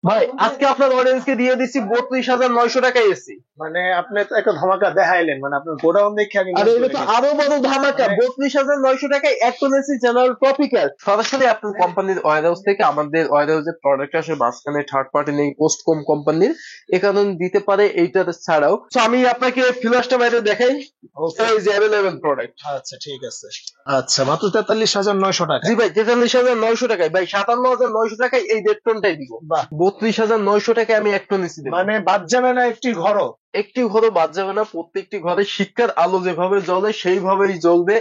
ভাই আজকে আপনার অডিয়েন্সকে দিয়ে দিচ্ছি 32,900 টাকা এসি। মানে আপনি তো একটা ধামাকা দেখাইলেন, মানে আপনার গোডাউন দেখে আমি আরে নিয়ে এটা চলে তো গেছি। আরো বড় ধামাকা, মানে 32,900 টাকায় এক টন এসি জেনারেল ট্রপিক্যাল সরাসরি আপনার কোম্পানির ওয়ার হাউস থেকে। আমাদের ওয়ার হাউসের প্রোডাক্ট আসে, মাঝখানে থার্ড পার্টি নেই, পোস্ট কম কোম্পানির এ কারণে দিতে পারে এইটা ছাড়াও। তো আমি আপনাকে ফ্ল্যাশটা বাইরে দেখাই, ওকে, এই যে অ্যাভেলেবেল প্রোডাক্ট। আচ্ছা ঠিক আছে। আচ্ছা, মাত্র 43,900 টাকা। জি ভাই 43,900 টাকায়, ভাই 57,900 টাকায় এই দেড় টনটাই দিব। বাহ, 32,900 টাকায় আমি এক টন এসি দেবো। মানে বাদ যাবে না একটি ঘরও। একটি ঘরও বাদ যাবে না, প্রত্যেকটি ঘরে শিক্ষার আলো যেভাবে জ্বলে সেইভাবেই জ্বলবে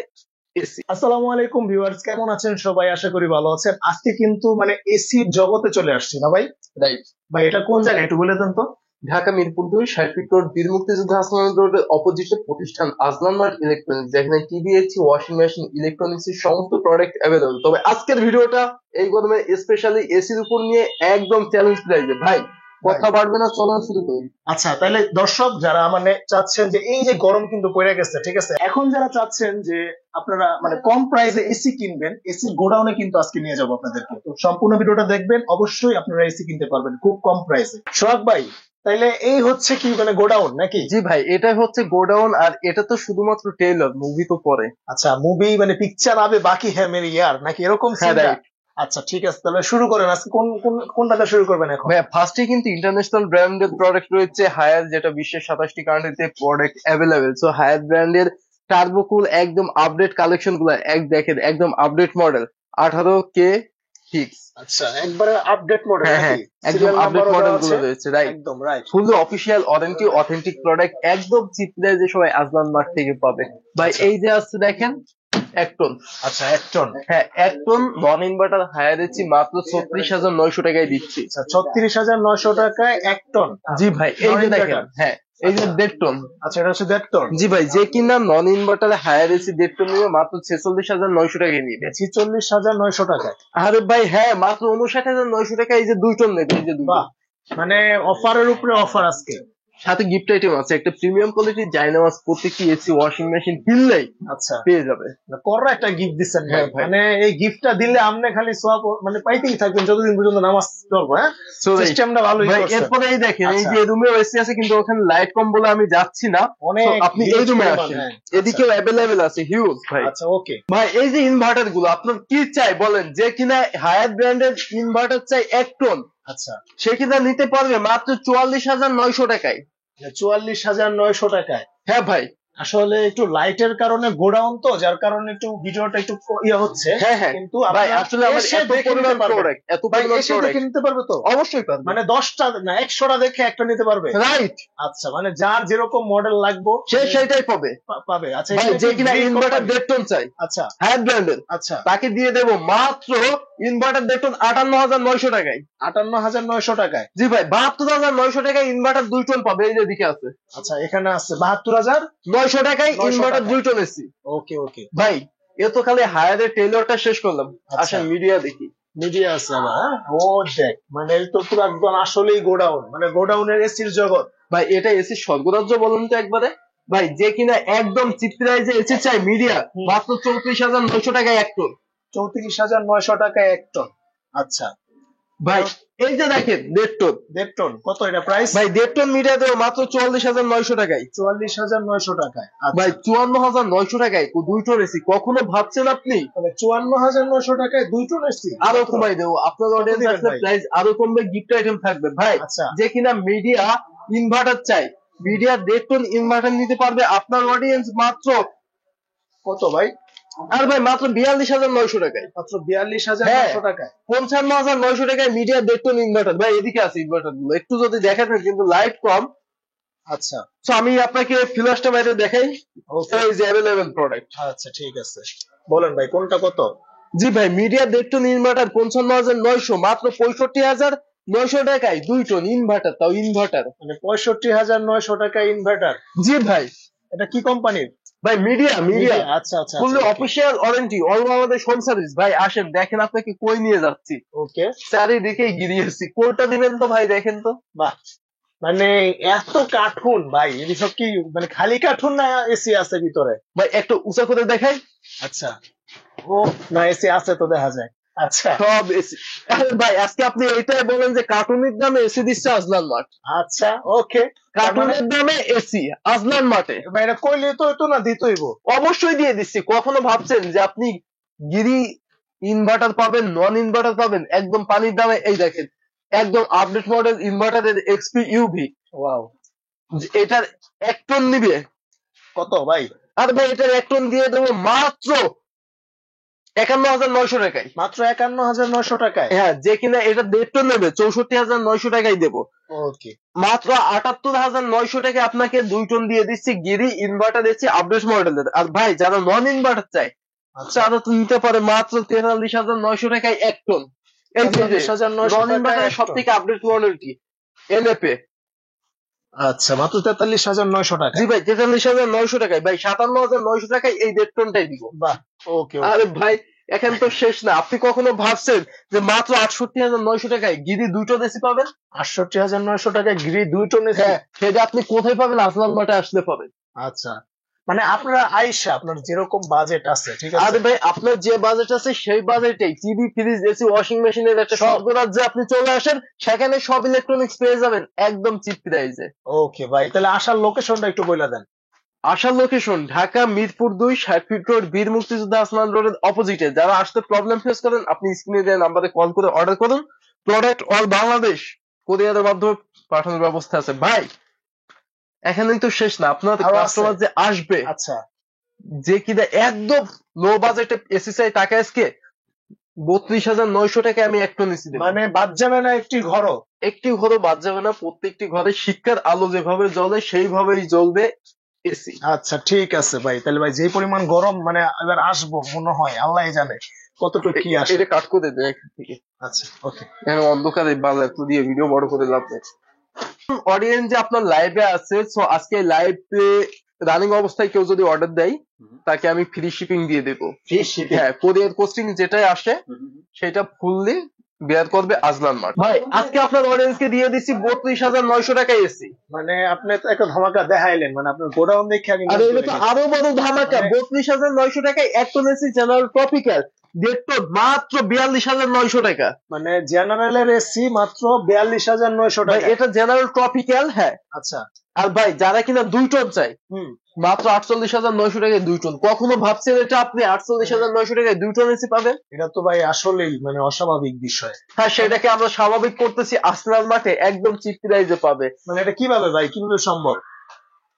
এসি। আসসালামু আলাইকুম ভিউয়ার্স, কেমন আছেন সবাই? আশা করি ভালো আছেন। আজকে কিন্তু মানে এসির জগতে চলে আসছি না ভাই? রাইট। ভাই এটা কোন জায়গায় একটু বলে দেন তো। ঢাকা মিরপুর 2 60 ফিট রোড, বীর মুক্তিযোদ্ধা হাসনাবাদ রোডের অপোজিটে প্রতিষ্ঠান আজলান মার্ট ইলেকট্রনিক্স, যেখানে TV, AC, washing machine, electronics এর সমস্ত প্রোডাক্ট অ্যাভেলেবল। তবে আজকের ভিডিওটা এই গরমে স্পেশালি এসির উপর নিয়ে একদম চ্যালেঞ্জ প্রাইজে। ভাই কথা বাড়বে না, চলুন শুরু করি। আচ্ছা, তাহলে দর্শক যারা মানে চাচ্ছেন যে এই যে গরম কিন্তু পড়ে গেছে, ঠিক আছে, এখন যারা চাচ্ছেন যে আপনারা মানে কম প্রাইসে এসি কিনবেন, এসি গোডাউনে কিন্তু আজকে নিয়ে যাবো আপনাদেরকে। তো সম্পূর্ণ ভিডিওটা দেখবেন, অবশ্যই আপনারা এসি কিনতে পারবেন খুব কম প্রাইসে। সোহাগ ভাই, তাইলে এই হচ্ছে কি মানে গোডাউন নাকি? জি ভাই, এটা হচ্ছে গোডাউন, আর এটা তো শুধুমাত্র ট্রেলার, মুভি তো পরে। আচ্ছা, মুভি মানে পিকচার আবে বাকি হ্যাঁ মেরি ইয়ার, নাকি এরকম হ্যাঁ চিন্তা? রাইট। আচ্ছা ঠিক আছে, তাহলে শুরু করেন। আজকে কোনটাতে শুরু করবেন এখন? ভাইয়া ফার্স্টে কিন্তু ইন্টারন্যাশনাল ব্র্যান্ডের প্রোডাক্ট রয়েছে হায়ার, যেটা বিশ্বের 27টি কান্ট্রিতে প্রোডাক্ট অ্যাভেলেবেল। সো হায়ার ব্র্যান্ডের টার্বোকুল একদম আপডেট কালেকশন গুলো দেখেন, একদম আপডেট মডেল 18K ফিক্স। আচ্ছা, একবারে আপডেট মডেল হ্যাঁ হ্যাঁ, নাকি? একদম সিরিয়াল আপডেট নাম্বারও মডেল দেওয়া গুলো আছে। রয়েছে, রাইট। একদম রাইট। ফুল অফিসিয়াল ওয়ারেন্টি অথেন্টিক প্রোডাক্ট, একদম চিপ প্রাইসে সবাই আজলান মার্ট থেকে পাবে। ভাই আচ্ছা এই যে আসছে দেখেন, এক টন। আচ্ছা, এক টন। হ্যাঁ এক ton non inverter Haier AC মাত্র 36,900 টাকায় দিচ্ছি। আচ্ছা, 36,900 টাকায় এক টন। জি ভাই এই যে দেখেন, Non-inverter। হ্যাঁ এই যে দেড় টন। আচ্ছা, এটা হচ্ছে দেড় টন। জি ভাই, যে কিনা নন ইনভার্টার হায়ার এসি দেড় টন নিবে মাত্র 46,900 টাকায় নিবে। 46,900 টাকায়। আরে ভাই হ্যাঁ, মাত্র 59,900 টাকায় এই যে 2 টন নেবে, এই যে 2 বাহ, টন। মানে অফারের উপরে অফার আজকে। সাথে গিফট আইটেম আছে, একটা প্রিমিয়াম কোয়ালিটির জায়নামাজ প্রত্যেকটি এসি ওয়াশিং মেশিন কিনলেই আচ্ছা, পেয়ে যাবে। কররা একটা গিফট দিচ্ছেন ভাই। হ্যাঁ ভাই। মানে এই গিফটটা দিলে আপনি খালি সব মানে পাইতেই থাকবেন যতদিন পর্যন্ত নামাজ পড়বো। হ্যাঁ, So, সিস্টেমটা ভালোই ভাই করছেন। এরপরে এই দেখেন, এই আচ্ছা। যে রুমে এসি আছে কিন্তু ওখানে লাইট কম বলে আমি যাচ্ছি না। অনেক So, আপনি এই huge রুমে পরিমাণ, আসেন, হ্যাঁ। এদিকেও অ্যাভেলেবেল আছে হিউজ ভাই। আচ্ছা ওকে। ভাই এই যে ইনভার্টার গুলো আপনার কি চাই বলেন, যে কিনা হায়ার ব্র্যান্ডের ইনভার্টার চাই এক টন, আচ্ছা, সে কিনা নিতে পারবে মাত্র 44,900 টাকায়। 44,900 টাকায়। হ্যাঁ ভাই। আসলে একটু লাইটের কারণে গোডাউন তো, যার কারণে একটু ভিডিওটা একটু ইয়ে হচ্ছে। হ্যাঁ হ্যাঁ কিন্তু ভাই, আপনারা আসলে আমার এসে এত দেখে পরিমাণ নিতে পারবেন। প্রোডাক্ট, এত ভাই পরিমাণ এসে দেখে প্রোডাক্ট নিতে পারবে তো? অবশ্যই পারবে। মানে 10টা না 100টা দেখে একটা নিতে পারবে। রাইট। আচ্ছা, মানে যার যেরকম মডেল লাগবে সে সেইটাই পাবে। পাবে। আচ্ছা, ভাই এখানে যে কি কিনা Green ইনভার্টার company? দেড় টন চাই আচ্ছা হায়ার ব্র্যান্ডের, আচ্ছা, তাকে দিয়ে দেবো মাত্র ইনভার্টার দেড় টন 58,900 টাকায়। 58,900 টাকায়। জি ভাই 72,900 টাকায় ইনভার্টার 2 টন পাবে, এই যে দিকে আছে আচ্ছা, এখানে আছে 72,900 900 টাকায় ইনভার্টার 2 টন এসি। ওকে ওকে। ভাই এ তো খালি হায়ারের টেইলরটা শেষ করলাম, আচ্ছা। আসেন মিডিয়া দেখি। মিডিয়া আছে আবার, হ্যাঁ? ও দেখ, মানে এই তো পুরো একদম আসলেই গোডাউন, মানে গোডাউনের এসির জগৎ। ভাই এটা এসি স্বর্গরাজ্য বলুন তো একবারে। ভাই যে কিনা একদম চিপ প্রাইজে এসি চাই মিডিয়া, মাত্র 34,900 টাকায় এক টন। 34,900 টাকায় এক টন। আচ্ছা ভাই এই যে দেখেন দেড় টন, দেড় টন কত এটা প্রাইস? ভাই দেড় টন মিডিয়া দেবো মাত্র 44,900 টাকায়। 44,900 টাকায়। ভাই আচ্ছা, 54,900 টাকায় 2 টন এসি কখনো ভাবছেন আপনি? মানে 54,900 টাকায় 2 টন এসি। আরো কমাই দেবো, আপনার অডিয়েন্স দিবেন আসলে ভাই? প্রাইস আরো কমবে, গিফট আইটেম থাকবে। ভাই আচ্ছা। যে কিনা মিডিয়া ইনভার্টার চাই, মিডিয়া দেড় টন ইনভার্টার নিতে পারবে আপনার অডিয়েন্স মাত্র, কত ভাই? আর ভাই মাত্র 42,900 টাকায়। মাত্র 42,900 টাকায়। 55,900 টাকায় মিডিয়া দেড় টন ইনভার্টার। ভাই এদিকে আছে ইনভার্টার গুলো, একটু যদি দেখাতেন, কিন্তু লাইট কম। আচ্ছা তো আমি আপনাকে ফ্ল্যাশটা বাইরে দেখাই, ওকে। এই যে অ্যাভেলেবেল প্রোডাক্ট। আচ্ছা ঠিক আছে, বলেন ভাই কোনটা কত? জি ভাই, মিডিয়া দেড় টন ইনভার্টার 55,900, মাত্র 65,900 টাকায় 2 টন ইনভার্টার, তাও ইনভার্টার। মানে 65,900 টাকায় ইনভার্টার। জি ভাই। এটা কি কোম্পানির? ভাই মিডিয়া মিডিয়া আচ্ছা আচ্ছা ফুললি আচ্ছা, official warranty, all Bangladesh home service. ভাই আসেন দেখেন আপনাকে কই নিয়ে যাচ্ছি, ওকে। চারিদিকে গিরিয়েছি। কোনটা দিবেন তো ভাই দেখেন তো। বাহ, মানে এত কার্টুন ভাই, এসব কি মানে খালি কার্টুন না এসি আছে ভিতরে? ভাই একটু উঁচা করে দেখাই। আচ্ছা, ও না এসি আছে তো দেখা যায়। আচ্ছা সব এসি। ভাই আজকে আপনি এইটাই বলেন যে কার্টুনের দামে এসি দিচ্ছে আজলান মার্ট, আচ্ছা ওকে, কার্টুনের দামে এসি আজলান মার্টে। ভাই এটা কইলে তো হইতো না, দিতইব। অবশ্যই দিয়ে দিচ্ছি। কখনো ভাবছেন যে আপনি গিরি ইনভার্টার পাবেন, নন ইনভার্টার পাবেন একদম পানির দামে? এই দেখেন একদম আপডেট মডেল ইনভার্টারের এক্সপি ইউভি, ওয়াও, এটার 1 টন নিবে। কত ভাই? আর ভাই এটার 1 টন দিয়ে দেবো মাত্র 51,900 টাকায়। মাত্র 51,900 টাকায়? হ্যাঁ, যে কিনা এটা 1.5 টন নেবে 64,900 টাকায় দেবো। ওকে, মাত্র 78,900 টাকা আপনাকে 2 টন দিয়ে দিচ্ছি গিরি ইনভার্টার এসি আপডেট মডেলের। আর ভাই যারা নন ইনভার্টার চায় তারা তো নিতে পারে মাত্র 43,900 টাকায় 1 টন। এই যে 43,900 নন ইনভার্টারের সব থেকে আপডেট মডেলটি এনএপে। আচ্ছা, মাত্র 43,900 টাকা? জি ভাই 43,900 টাকায়। ভাই 57,900 টাকায় এই 1.5 টনটাই দিব। বাহ, ওকে। আরে ভাই এখন তো শেষ না। আপনি কখনো ভাবছেন যে মাত্র 68,900 টাকায় গিরি 2 টন এসি পাবেন? 68,900 টাকায় গিরি 2 টন এসি? হ্যাঁ, সেটা আপনি কোথায় পাবেন? আজলান মার্টে আসলে পাবেন। আচ্ছা, মানে আপনারা আইসা আপনার যেরকম বাজেট আছে, ঠিক আছে? আরে ভাই আপনার যে বাজেট আছে সেই বাজেটেই টিভি, ফ্রিজ, এসি, ওয়াশিং মেশিনের একটা সর্বরাজ্যে আপনি চলে আসেন, সেখানে সব ইলেকট্রনিক্স পেয়ে যাবেন একদম চিপ প্রাইসে। ওকে ভাই, তাহলে আসার লোকেশনটা একটু বলে দেন। আসার location Dhaka Mirpur 2 60 fit road, বীর মুক্তিযোদ্ধা আসমান রোডের অপোজিটে। যারা আসতে প্রবলেম ফেস করেন আপনি স্ক্রিনে দেওয়া নাম্বারে কল করে অর্ডার করুন। প্রোডাক্ট অল বাংলাদেশ কুরিয়ারের মাধ্যমে পাঠানোর ব্যবস্থা আছে। ভাই এখানেই তো শেষ না, আপনার কাস্টমার যে আসবে, আচ্ছা, যে কিনা একদম লো বাজেটে এসি চাই, টাকা আজকে 32,900 টাকা আমি 1 টন এসি দেব। মানে বাদ যাবে না একটি ঘরও? একটি ঘরও বাদ যাবে না। প্রত্যেকটি ঘরে শিক্ষার আলো যেভাবে জ্বলে সেইভাবেই জ্বলবে এসি। আচ্ছা ঠিক আছে ভাই, তাহলে ভাই যে পরিমাণ গরম মানে এবার আসবো মনে হয় আল্লাহ জানে কতটুকু কি আসে। এটা কাট করে দেন এখান থেকে। আচ্ছা ওকে, এখন অন্ধকারে বাজার এত দিয়ে ভিডিও বড় করে লাভ নেই। অডিয়েন্স যে আপনার লাইভে আছে, সো আজকে লাইভে রানিং অবস্থায় কেউ যদি অর্ডার দেয় তাকে আমি ফ্রি শিপিং দিয়ে দেবো। Free shipping? হ্যাঁ, কোরিয়ার কোস্টিং যেটাই আসে সেটা ফুললি বেয়ার করবে আজলান মার্ট। ভাই আজকে আপনার অডিয়েন্সকে দিয়ে দিচ্ছি 32,900 টাকায় এসি। মানে আপনি তো একটা ধামাকা দেখাইলেন, মানে আপনার গোডাউন দেখে আমি। আরে এটা তো আরো বড় ধামাকা। 32,900 টাকায় 1 ton AC General tropical 1.5 ton মাত্র 42,900 টাকা। মানে জেনারেলের এসি মাত্র 42,900 ভাই টাকা? এটা জেনারেল ট্রপিক্যাল। হ্যাঁ। আচ্ছা, আর ভাই যারা কিনা 2 টন চাই মাত্র 48,900 টাকায় 2 টন। কখনো ভাবছেন এটা আপনি 48,900 টাকায় 2 টন এসি পাবেন? এটা তো ভাই আসলেই মানে অস্বাভাবিক বিষয়। হ্যাঁ, সেটাকে আমরা স্বাভাবিক করতেছি। আজলান মার্টে একদম চিপ প্রাইসে পাবে। মানে এটা কিভাবে ভাই, কিভাবে সম্ভব?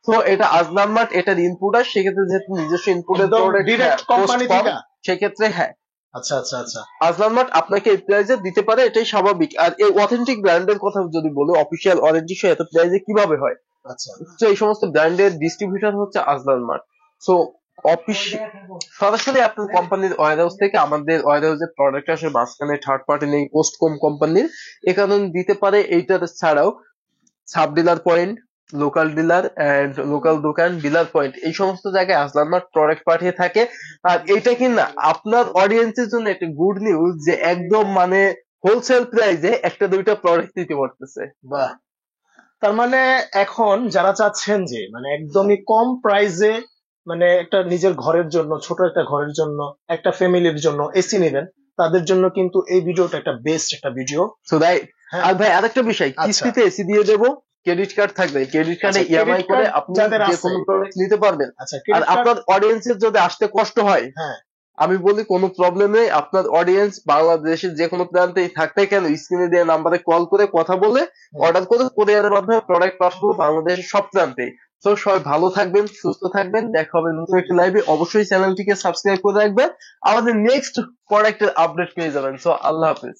তো এটা আজলান মার্ট, এটার ইনপুট আর সেক্ষেত্রে যেহেতু নিজস্ব ইনপুটের ডিরেক্ট কোম্পানি থেকে, সেক্ষেত্রে হ্যাঁ। আচ্ছা আচ্ছা আচ্ছা, আজলান মার্ট আপনাকে এই প্রাইসে দিতে পারে, এটাই স্বাভাবিক। আর এই অথেন্টিক ব্র্যান্ডের কথা যদি বলি, অফিসিয়াল ওয়ারেন্টি সহ এত প্রাইসে কিভাবে হয়? আচ্ছা, তো এই সমস্ত ব্র্যান্ডের ডিস্ট্রিবিউটর হচ্ছে আজলান মার্ট। সো সরাসরি আপনার কোম্পানির ওয়্যার হাউস থেকে আমাদের ওয়্যার হাউসে প্রোডাক্ট আসে, মাঝখানে থার্ড পার্টি নেই, পোস্টকম কোম্পানির। এ কারণে দিতে পারে। এইটার ছাড়াও sub dealer point, local dealer and local দোকান, ডিলার পয়েন্ট, এই সমস্ত জায়গায় আজলান মার্ট প্রোডাক্ট পাঠিয়ে থাকে। আর এটা কিনা আপনার অডিয়েন্সের জন্য একটা গুড নিউজ যে একদম মানে হোলসেল প্রাইসে একটা দুইটা প্রোডাক্ট দিতে পারতেছে। বাহ। তার মানে এখন যারা চাচ্ছেন যে মানে একদমই কম প্রাইসে মানে একটা নিজের ঘরের জন্য, ছোট একটা ঘরের জন্য, একটা ফ্যামিলির জন্য এসি নেবেন, তাদের জন্য কিন্তু এই ভিডিওটা একটা বেস্ট একটা ভিডিও। So right. আর ভাই আরেকটা বিষয়, কিস্তিতে এসি দিয়ে দেবো, ক্রেডিট কার্ড থাকবে, ক্রেডিট কার্ডে ইএমআই করে আপনি যে কোনো প্রোডাক্ট নিতে পারবেন। আর আপনার অডিয়েন্সের যদি আসতে কষ্ট হয়, আমি বলি কোনো প্রবলেম নেই। আপনার অডিয়েন্স বাংলাদেশের যে কোনো প্রান্তেই থাকতে কেন, স্ক্রিনে দেওয়া নাম্বারে কল করে কথা বলে অর্ডার করে কোরিয়ারের মাধ্যমে প্রোডাক্ট পাঠাবো বাংলাদেশের সব প্রান্তেই। তো সবাই ভালো থাকবেন, সুস্থ থাকবেন। দেখা হবে নতুন একটি লাইভে। অবশ্যই চ্যানেলটিকে সাবস্ক্রাইব করে রাখবেন, আমাদের নেক্সট প্রোডাক্টের আপডেট পেয়ে যাবেন। সো আল্লাহ হাফেজ।